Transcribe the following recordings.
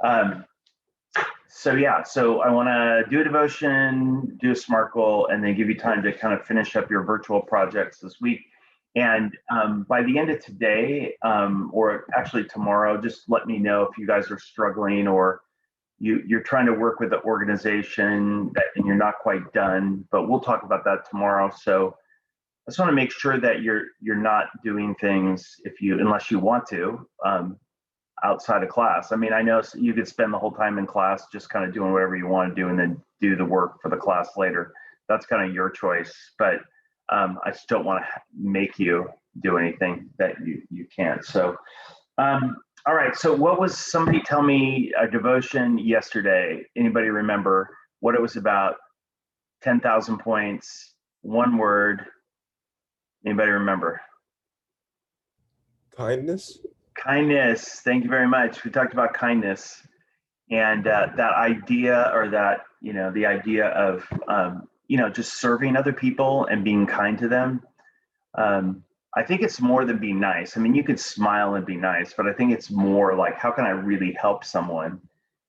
Um, so yeah, so I want to do a devotion, do a SMART goal, and then give you time to kind of finish up your virtual projects this week. And by the end of today, or actually tomorrow, just let me know if you guys are struggling or you're trying to work with the organization and you're not quite done. But we'll talk about that tomorrow. So I just want to make sure that you're not doing things unless you want to. Outside of class. I mean, I know you could spend the whole time in class just kind of doing whatever you want to do and then do the work for the class later. That's kind of your choice, but I just don't want to make you do anything that you can't. So, all right. So somebody tell me a devotion yesterday? Anybody remember what it was about? 10,000 points, one word. Anybody remember? Kindness. Kindness. Thank you very much. We talked about kindness and that idea, or that, the idea of, just serving other people and being kind to them. I think it's more than being nice. I mean, you could smile and be nice, but I think it's more like, how can I really help someone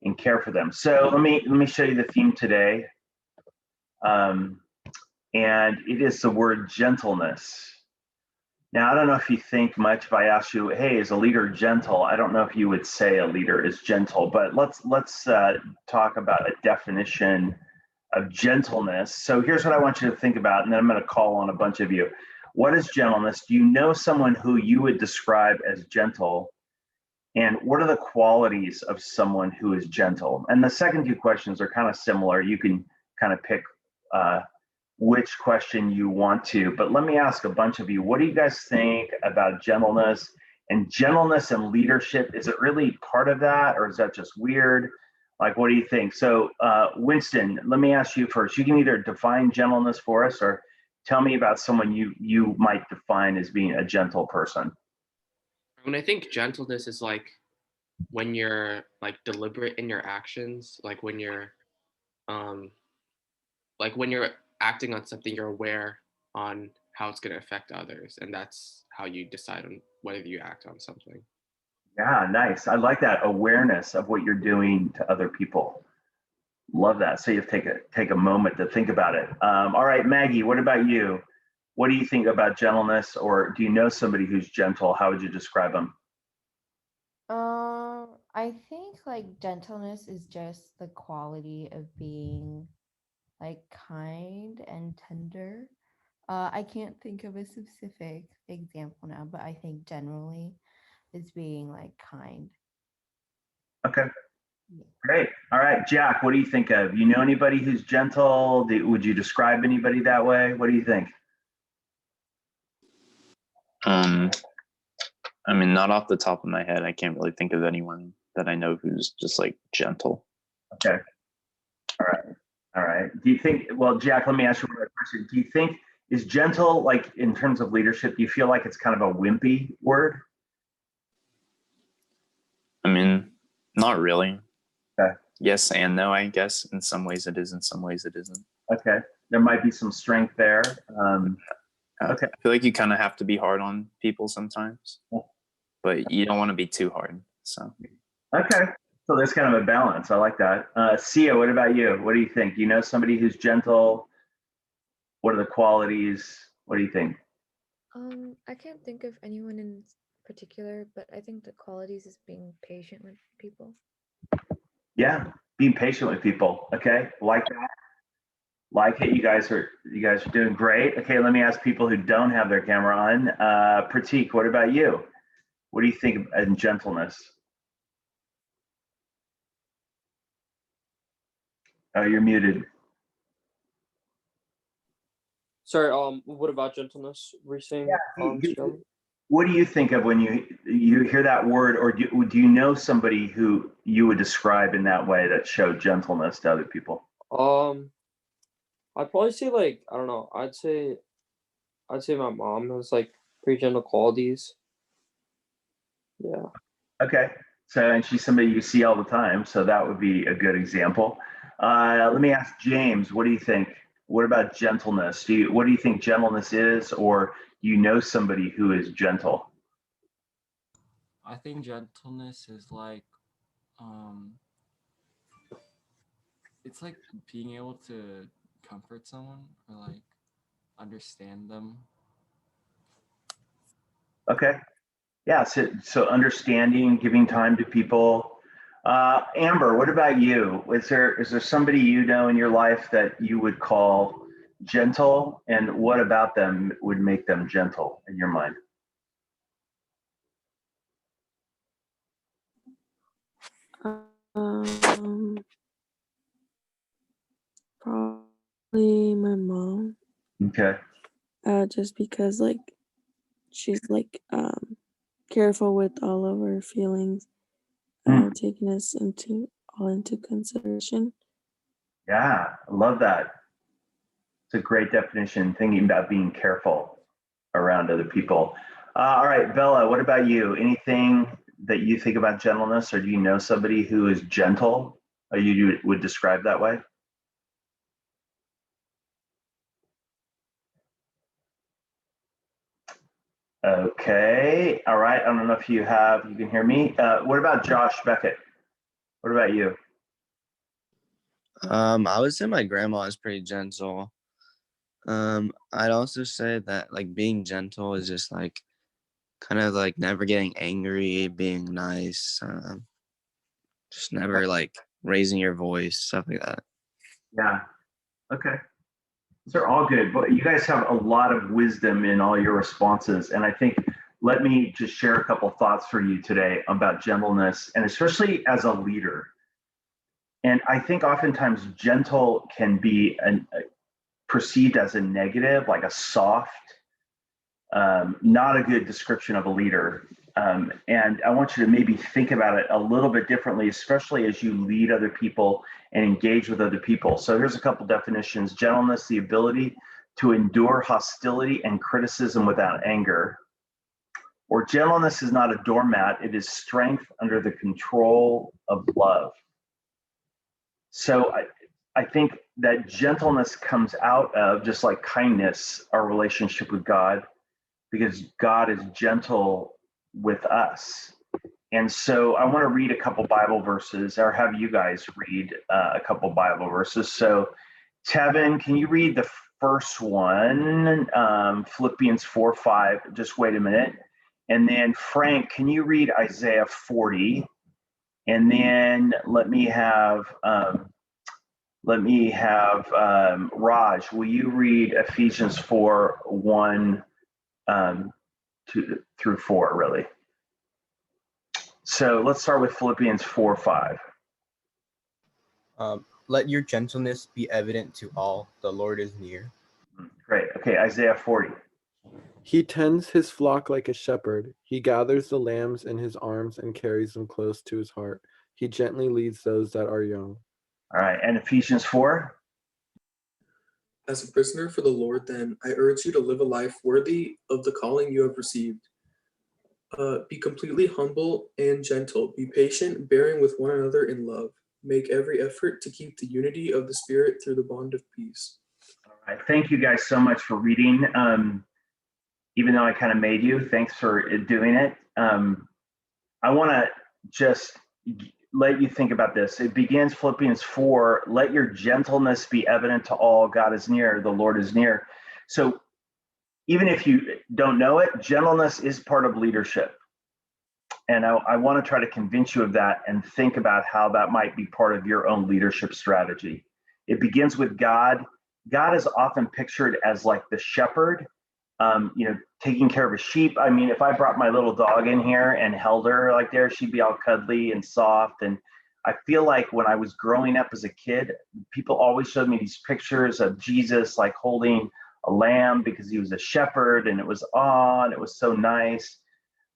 and care for them? So let me show you the theme today. And it is the word gentleness. Now, I don't know if you think much if I ask you, hey, is a leader gentle? I don't know if you would say a leader is gentle, but let's talk about a definition of gentleness. So here's what I want you to think about, and then I'm going to call on a bunch of you. What is gentleness? Do you know someone who you would describe as gentle? And what are the qualities of someone who is gentle? And the second two questions are kind of similar. You can kind of pick which question you want to, but let me ask a bunch of you, what do you guys think about gentleness and leadership? Is it really part of that, or is that just weird? Like, what do you think? So Winston, let me ask you first. You can either define gentleness for us or tell me about someone you might define as being a gentle person. I think gentleness is like when you're like deliberate in your actions, like when you're acting on something, you're aware on how it's going to affect others, and that's how you decide on whether you act on something. Yeah, nice. I like that awareness of what you're doing to other people. Love that. So you have to take a moment to think about it. All right, Maggie, what about you? What do you think about gentleness, or do you know somebody who's gentle? How would you describe them? I think like gentleness is just the quality of being like kind and tender. I can't think of a specific example now, but I think generally is being like kind. Okay. Yeah. Great. All right, Jack, what do you think of? You know anybody who's gentle? Would you describe anybody that way? What do you think? I mean, not off the top of my head, I can't really think of anyone that I know who's just like gentle. Okay. All right. Do you think, well, Jack, let me ask you another question. Do you think, is gentle, like in terms of leadership, do you feel like it's kind of a wimpy word? I mean, not really. Okay. Yes and no, I guess. In some ways it is, in some ways it isn't. Okay. There might be some strength there. Okay. I feel like you kind of have to be hard on people sometimes, but you don't want to be too hard. So. Okay. So there's kind of a balance. I like that. Sia, what about you? What do you think? You know somebody who's gentle? What are the qualities? What do you think? I can't think of anyone in particular, but I think the qualities is being patient with people. Yeah, being patient with people. Okay, like that. Like it. You guys are doing great. Okay, let me ask people who don't have their camera on. Pratik, what about you? What do you think in gentleness? Oh, you're muted. Sorry, what about gentleness? Were you saying? Yeah, what do you think of when you hear that word, or do you know somebody who you would describe in that way that showed gentleness to other people? I'd probably say like, I don't know, I'd say my mom has like pretty gentle qualities. Yeah. Okay. So, and she's somebody you see all the time, so that would be a good example. Let me ask James, what do you think? What about gentleness? What do you think gentleness is, or do you know somebody who is gentle? I think gentleness is like Um, it's like being able to comfort someone or like understand them. Okay. Yeah. So understanding, giving time to people. Amber, what about you? Is there somebody you know in your life that you would call gentle, and what about them would make them gentle in your mind? Um, Probably my mom. Okay. Just because like she's like careful with all of our feelings, Hmm. taking us into consideration. Yeah, I love that. It's a great definition, thinking about being careful around other people. All right, Bella, what about you? Anything that you think about gentleness, or do you know somebody who is gentle, or you would describe that way? Okay. All right. I don't know if you can hear me. What about Josh Beckett? What about you? I would say my grandma is pretty gentle. I'd also say that like being gentle is just like kind of like never getting angry, being nice, just never like raising your voice, stuff like that. Yeah. Okay. These are all good, but you guys have a lot of wisdom in all your responses. And I think, let me just share a couple thoughts for you today about gentleness, and especially as a leader. And I think oftentimes gentle can be perceived as a negative, like a soft, not a good description of a leader. And I want you to maybe think about it a little bit differently, especially as you lead other people and engage with other people. So here's a couple definitions. Gentleness, the ability to endure hostility and criticism without anger. Or gentleness is not a doormat, it is strength under the control of love. So I think that gentleness comes out of, just like kindness, our relationship with God, because God is gentle with us. And so I want to read a couple Bible verses, or have you guys read a couple Bible verses. So Tevin, can you read the first one, Philippians 4:5? Just wait a minute. And then Frank, can you read Isaiah 40? And then let me have Raj, will you read Ephesians 4:1 through 4, really? So let's start with Philippians 4:5. Let your gentleness be evident to all. The Lord is near. Great. Okay, Isaiah 40. He tends his flock like a shepherd. He gathers the lambs in his arms and carries them close to his heart. He gently leads those that are young. All right, and Ephesians 4. As a prisoner for the Lord, then, I urge you to live a life worthy of the calling you have received. Be completely humble and gentle. Be patient, bearing with one another in love. Make every effort to keep the unity of the Spirit through the bond of peace. All right, thank you guys so much for reading. Even though I kind of made you, thanks for doing it. I want to just let you think about this. It begins Philippians 4, let your gentleness be evident to all. God is near, the Lord is near. So even if you don't know it, gentleness is part of leadership. And I want to try to convince you of that and think about how that might be part of your own leadership strategy. It begins with God. God is often pictured as like the shepherd, taking care of a sheep. I mean, if I brought my little dog in here and held her like there, she'd be all cuddly and soft. And I feel like when I was growing up as a kid, people always showed me these pictures of Jesus like holding a lamb because he was a shepherd, and it was and it was so nice.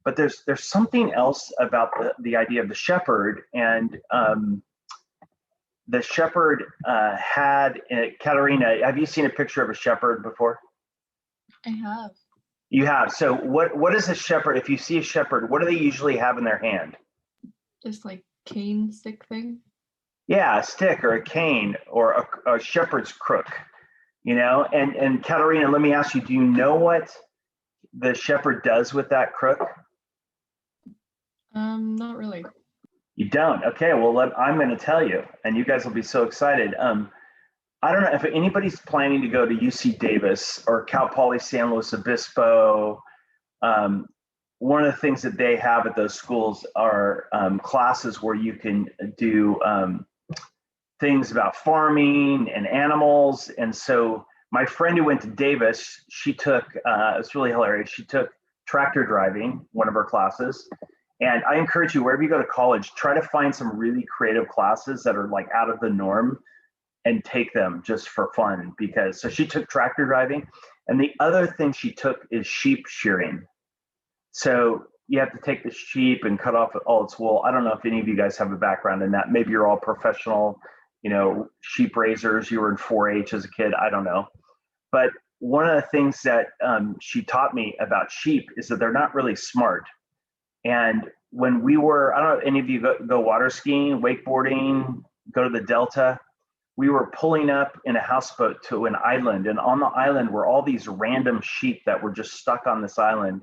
But there's something else about the idea of the shepherd, and the shepherd had, Katerina, have you seen a picture of a shepherd before? I have. You have. So what is a shepherd? If you see a shepherd, what do they usually have in their hand? Just like cane stick thing. Yeah, a stick or a cane or a shepherd's crook, And Katerina, let me ask you, do you know what the shepherd does with that crook? Not really. You don't? Okay, well, I'm going to tell you, and you guys will be so excited. I don't know if anybody's planning to go to UC Davis or Cal Poly San Luis Obispo. One of the things that they have at those schools are classes where you can do things about farming and animals. And so my friend who went to Davis, she took, it's really hilarious. She took tractor driving, one of her classes. And I encourage you, wherever you go to college, try to find some really creative classes that are like out of the norm and take them just for fun. Because, so she took tractor driving. And the other thing she took is sheep shearing. So you have to take the sheep and cut off all its wool. I don't know if any of you guys have a background in that. Maybe you're all professional, sheep raisers. You were in 4-H as a kid. I don't know. But one of the things that she taught me about sheep is that they're not really smart. And when we were, I don't know if any of you go water skiing, wakeboarding, go to the Delta, we were pulling up in a houseboat to an island. And on the island were all these random sheep that were just stuck on this island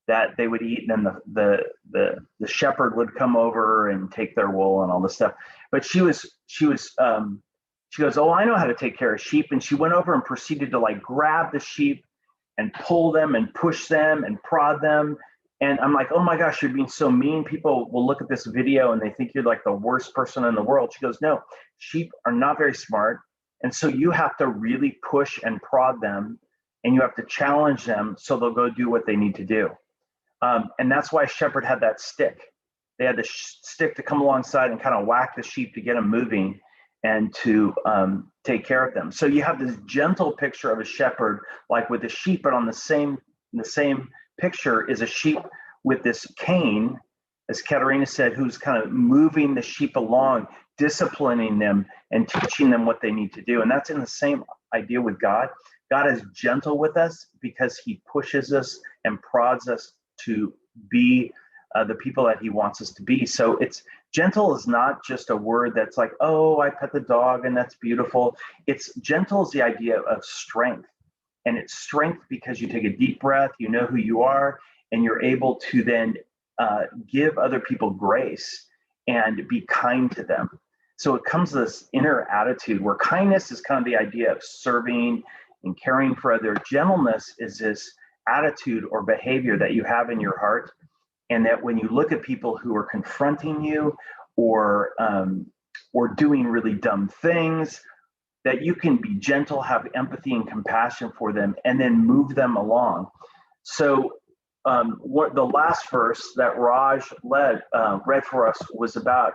that they would eat. And then the shepherd would come over and take their wool and all this stuff. But she goes, oh, I know how to take care of sheep. And she went over and proceeded to like grab the sheep and pull them and push them and prod them. And I'm like, oh my gosh, you're being so mean. People will look at this video and they think you're like the worst person in the world. She goes, no, sheep are not very smart. And so you have to really push and prod them, and you have to challenge them so they'll go do what they need to do. And that's why Shepherd had that stick. They had the stick to come alongside and kind of whack the sheep to get them moving and to take care of them. So you have this gentle picture of a shepherd, like with the sheep, but on the same picture is a sheep with this cane, as Katerina said, who's kind of moving the sheep along, disciplining them and teaching them what they need to do. And that's in the same idea with God. God is gentle with us because he pushes us and prods us to be the people that he wants us to be. So it's gentle is not just a word that's like, oh, I pet the dog and that's beautiful. It's gentle is the idea of strength. And it's strength because you take a deep breath, you know who you are, and you're able to then give other people grace and be kind to them. So it comes to this inner attitude where kindness is kind of the idea of serving and caring for others. Gentleness is this attitude or behavior that you have in your heart, and that when you look at people who are confronting you or doing really dumb things, that you can be gentle, have empathy and compassion for them, and then move them along. So what the last verse that Raj read for us was about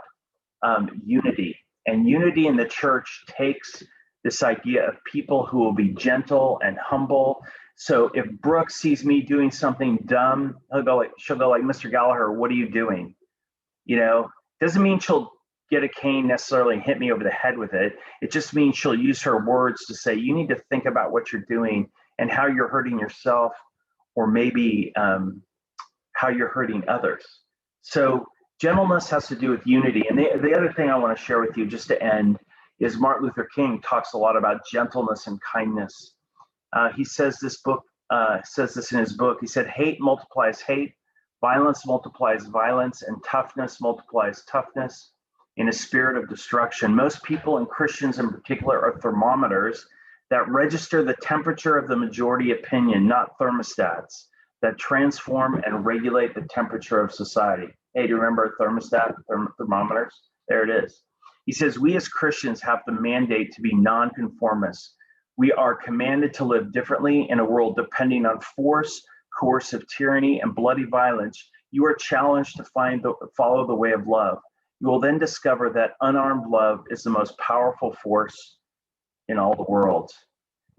unity. And unity in the church takes this idea of people who will be gentle and humble. So if Brooke sees me doing something dumb, she'll go like, Mr. Gallagher, what are you doing? Doesn't mean she'll get a cane necessarily and hit me over the head with it. It just means she'll use her words to say, you need to think about what you're doing and how you're hurting yourself, or maybe how you're hurting others. So gentleness has to do with unity. And the other thing I want to share with you just to end is Martin Luther King talks a lot about gentleness and kindness. He says this in his book. He said, hate multiplies hate, violence multiplies violence, and toughness multiplies toughness in a spirit of destruction. Most people, and Christians in particular, are thermometers that register the temperature of the majority opinion, not thermostats that transform and regulate the temperature of society. Hey, do you remember a thermostat, thermometers? There it is. He says, we as Christians have the mandate to be nonconformists. We are commanded to live differently in a world depending on force, coercive tyranny, and bloody violence. You are challenged to follow the way of love. You will then discover that unarmed love is the most powerful force in all the world.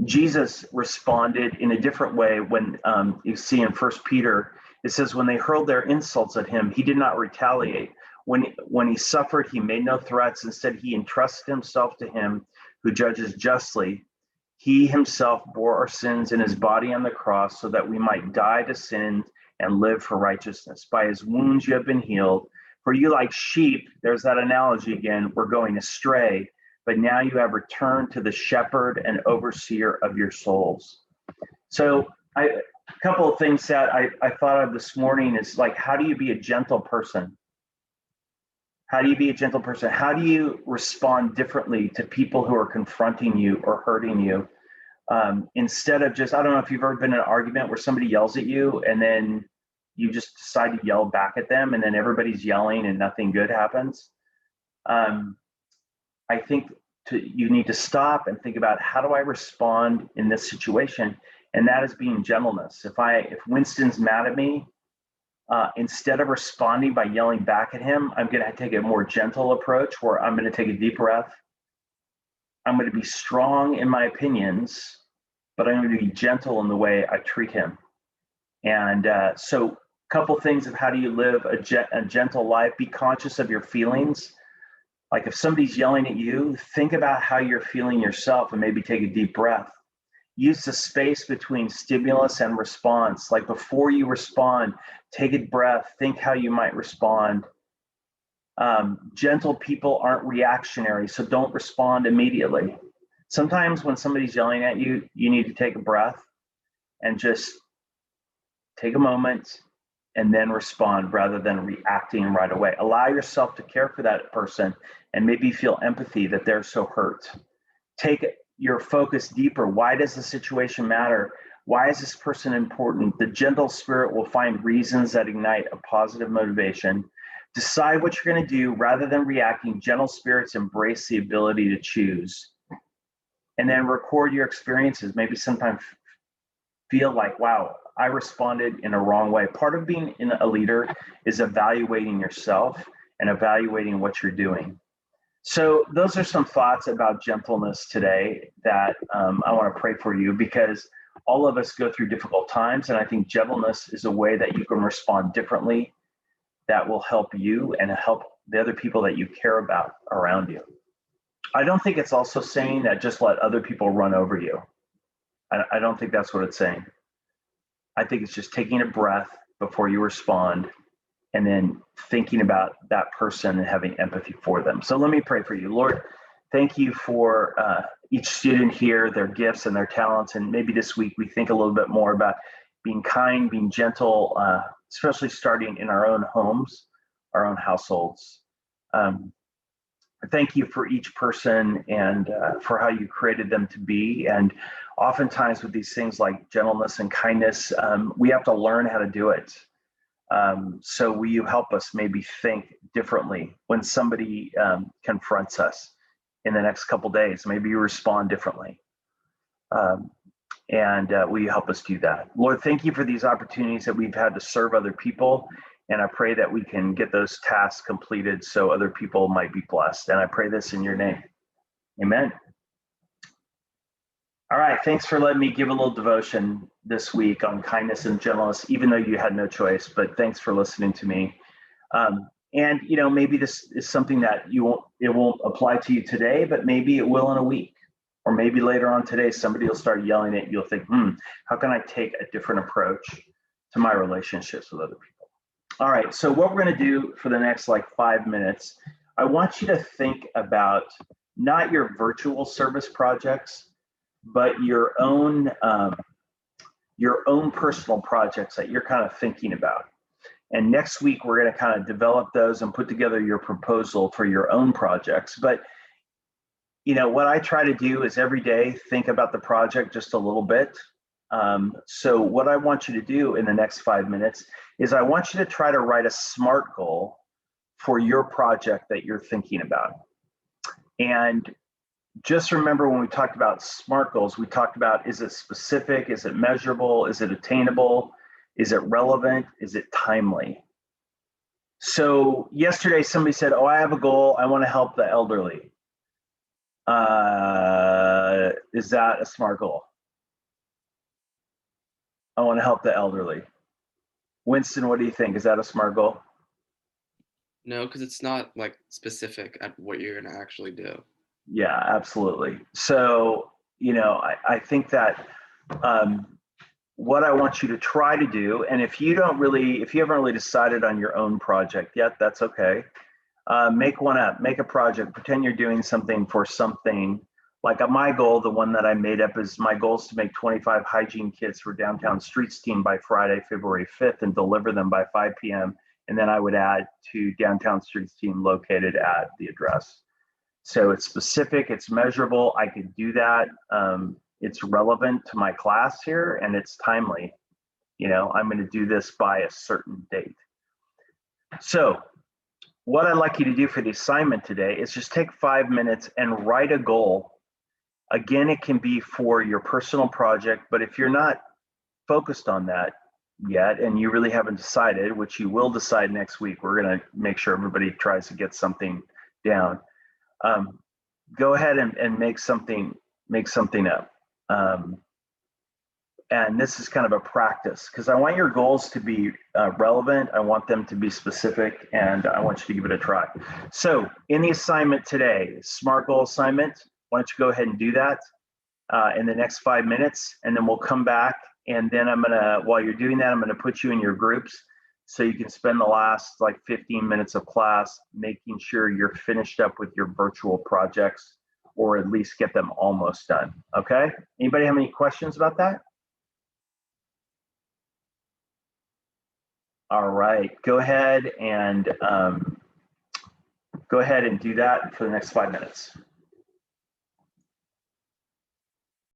Jesus responded in a different way when you see in 1 Peter, it says, when they hurled their insults at him, he did not retaliate. When he suffered, he made no threats. Instead, he entrusted himself to him who judges justly. He himself bore our sins in his body on the cross so that we might die to sin and live for righteousness. By his wounds you have been healed. For you, like sheep, there's that analogy again, we're going astray, but now you have returned to the shepherd and overseer of your souls. So a couple of things that I thought of this morning is like, how do you be a gentle person? How do you be a gentle person? How do you respond differently to people who are confronting you or hurting you? Instead of just, I don't know if you've ever been in an argument where somebody yells at you and then you just decide to yell back at them and then everybody's yelling and nothing good happens. I think you need to stop and think about, how do I respond in this situation? And that is being gentleness. If Winston's mad at me, instead of responding by yelling back at him, I'm going to take a more gentle approach where I'm going to take a deep breath. I'm going to be strong in my opinions, but I'm going to be gentle in the way I treat him. And so a couple things of how do you live a gentle life. Be conscious of your feelings. Like if somebody's yelling at you, think about how you're feeling yourself and maybe take a deep breath. Use the space between stimulus and response. Like before you respond, take a breath, think how you might respond. Gentle people aren't reactionary, so don't respond immediately. Sometimes when somebody's yelling at you, you need to take a breath and just take a moment and then respond rather than reacting right away. Allow yourself to care for that person and maybe feel empathy that they're so hurt. Take your focus deeper. Why does the situation matter? Why is this person important? The gentle spirit will find reasons that ignite a positive motivation. Decide what you're going to do rather than reacting. Gentle spirits embrace the ability to choose. And then record your experiences. Maybe sometimes feel like, wow, I responded in a wrong way. Part of being a leader is evaluating yourself and evaluating what you're doing. So those are some thoughts about gentleness today that I want to pray for you, because all of us go through difficult times. And I think gentleness is a way that you can respond differently that will help you and help the other people that you care about around you. I don't think it's also saying that just let other people run over you. I don't think that's what it's saying. I think it's just taking a breath before you respond and then thinking about that person and having empathy for them. So let me pray for you. Lord, thank you for each student here, their gifts and their talents. And maybe this week we think a little bit more about being kind, being gentle, especially starting in our own homes, our own households. Thank you for each person and for how you created them to be. And oftentimes with these things like gentleness and kindness, we have to learn how to do it. So will you help us maybe think differently when somebody confronts us in the next couple days? Maybe you respond differently. And will you help us do that? Lord, thank you for these opportunities that we've had to serve other people. And I pray that we can get those tasks completed so other people might be blessed. And I pray this in your name. Amen. All right, thanks for letting me give a little devotion this week on kindness and gentleness, even though you had no choice, but thanks for listening to me. And maybe this is something that it won't apply to you today, but maybe it will in a week. Or maybe later on today, somebody will start yelling at you. You'll think, how can I take a different approach to my relationships with other people? All right, so what we're gonna do for the next 5 minutes, I want you to think about not your virtual service projects, but your own personal projects that you're kind of thinking about. And next week, we're gonna kind of develop those and put together your proposal for your own projects. But what I try to do is every day, think about the project just a little bit. So what I want you to do in the next 5 minutes is I want you to try to write a SMART goal for your project that you're thinking about. And just remember when we talked about SMART goals, we talked about, is it specific? Is it measurable? Is it attainable? Is it relevant? Is it timely? So yesterday somebody said, I have a goal. I want to help the elderly. Is that a SMART goal? I want to help the elderly. Winston, what do you think? Is that a SMART goal? No, because it's not specific at what you're going to actually do. Yeah, absolutely. So, I think that what I want you to try to do, and if you haven't really decided on your own project yet, that's okay. Make one up, make a project, pretend you're doing something for something. Like my goal, the one that I made up is my goal is to make 25 hygiene kits for Downtown Streets team by Friday, February 5th and deliver them by 5 p.m. And then I would add to downtown streets team located at the address. So it's specific, it's measurable. I could do that. It's relevant to my class here and it's timely. You know, I'm going to do this by a certain date. So what I'd like you to do for the assignment today is just take 5 minutes and write a goal. Again, it can be for your personal project, but if you're not focused on that yet and you really haven't decided, which you will decide next week, we're going to make sure everybody tries to get something down. Go ahead and make something up. And this is kind of a practice because I want your goals to be relevant. I want them to be specific and I want you to give it a try. So in the assignment today, SMART goal assignment, why don't you go ahead and do that in the next 5 minutes, and then we'll come back. And then while you're doing that, I'm gonna put you in your groups so you can spend the last like 15 minutes of class making sure you're finished up with your virtual projects or at least get them almost done, okay? Anybody have any questions about that? All right, go ahead and do that for the next 5 minutes.